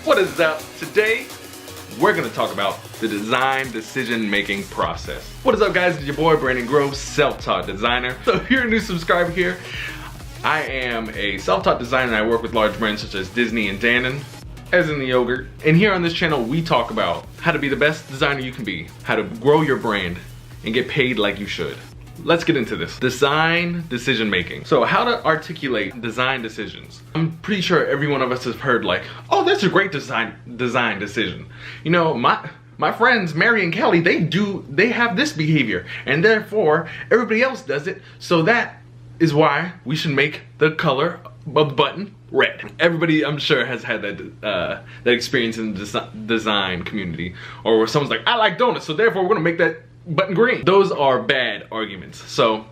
What is up? Today, we're gonna talk about the design decision-making process. What is up, guys? It's your boy, Brandon Groves, self-taught designer. So if you're a new subscriber here, I am a self-taught designer and I work with large brands such as Disney and Dannon, as in the yogurt. And here on this channel, we talk about how to be the best designer you can be, how to grow your brand, and get paid like you should. Let's get into this. Design decision making. So how to articulate design decisions. I'm pretty sure every one of us has heard like, oh, that's a great design decision. You know, my friends Mary and Kelly, they have this behavior and therefore everybody else does it. So that is why we should make the color of the button red. Everybody, I'm sure, has had that experience in the design community, or where someone's like, I like donuts, so therefore we're gonna make that button green. Those are bad arguments. So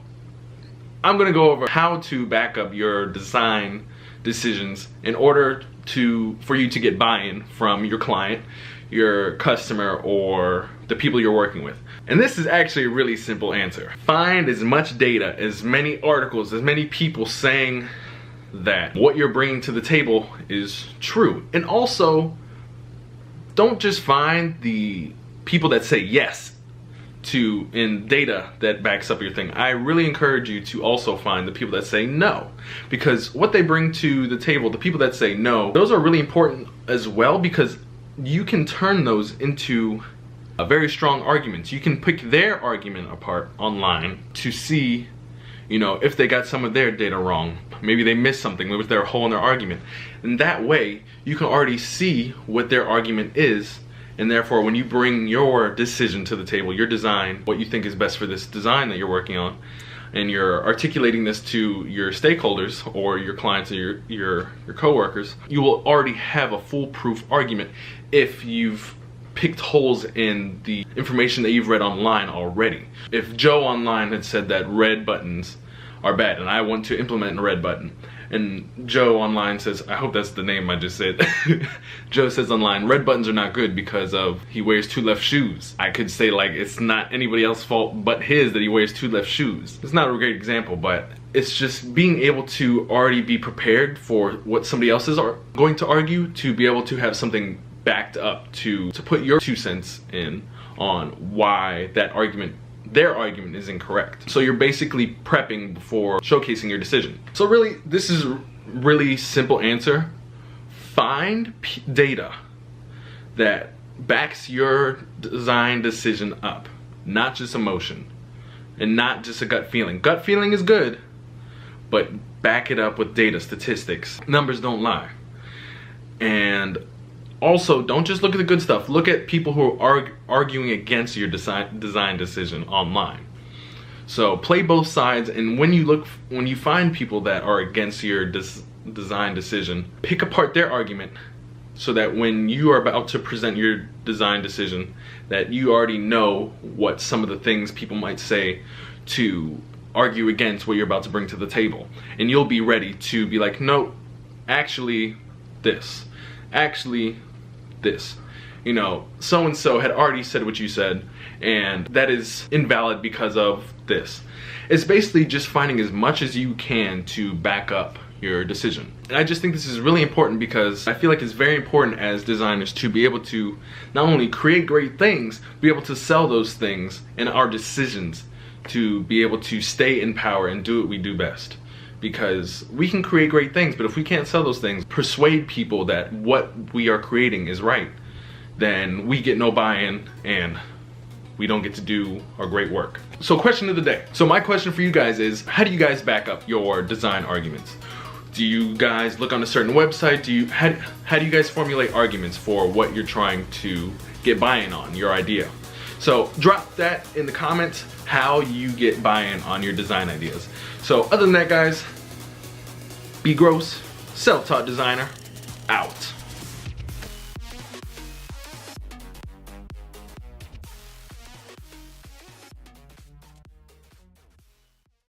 I'm gonna go over how to back up your design decisions in order for you to get buy-in from your client, your customer, or the people you're working with. And this is actually a really simple answer. Find as much data, as many articles, as many people saying that what you're bringing to the table is true. And also, don't just find the people that say yes in data that backs up your thing. I really encourage you to also find the people that say no, because what they bring to the table, the people that say no, those are really important as well, because you can turn those into very strong arguments. You can pick their argument apart online to see, you know, if they got some of their data wrong. Maybe they missed something, maybe there's a hole in their argument. And that way, you can already see what their argument is, and therefore when you bring your decision to the table, your design, what you think is best for this design that you're working on, and you're articulating this to your stakeholders or your clients or your coworkers, you will already have a foolproof argument if you've picked holes in the information that you've read online already. If Joe online had said that red buttons are bad and I want to implement a red button, and Joe online says, I hope that's the name I just said, Joe says online, red buttons are not good because he wears 2 left shoes. I could say like, it's not anybody else's fault but his that he wears 2 left shoes. It's not a great example, but it's just being able to already be prepared for what somebody else is going to argue, to be able to have something backed up to put your 2 cents in on why their argument is incorrect. So you're basically prepping before showcasing your decision. So really, this is a really simple answer. Find data that backs your design decision up, not just emotion and not just a gut feeling. Gut feeling is good, but back it up with data, statistics. Numbers don't lie. And also, don't just look at the good stuff. Look at people who are arguing against your design decision online. So play both sides, and when you find people that are against your design decision, pick apart their argument so that when you are about to present your design decision, that you already know what some of the things people might say to argue against what you're about to bring to the table. And you'll be ready to be like, no, actually this. Actually this, you know, so and so had already said what you said, and that is invalid because of this. It's basically just finding as much as you can to back up your decision. And I just think this is really important, because I feel like it's very important as designers to be able to not only create great things, be able to sell those things in our decisions, to be able to stay in power and do what we do best. Because we can create great things, but if we can't sell those things, persuade people that what we are creating is right, then we get no buy-in and we don't get to do our great work. So question of the day. So my question for you guys is, how do you guys back up your design arguments? Do you guys look on a certain website? How do you guys formulate arguments for what you're trying to get buy-in on, your idea? So drop that in the comments, how you get buy-in on your design ideas. So other than that, guys, be gross, self-taught designer, out.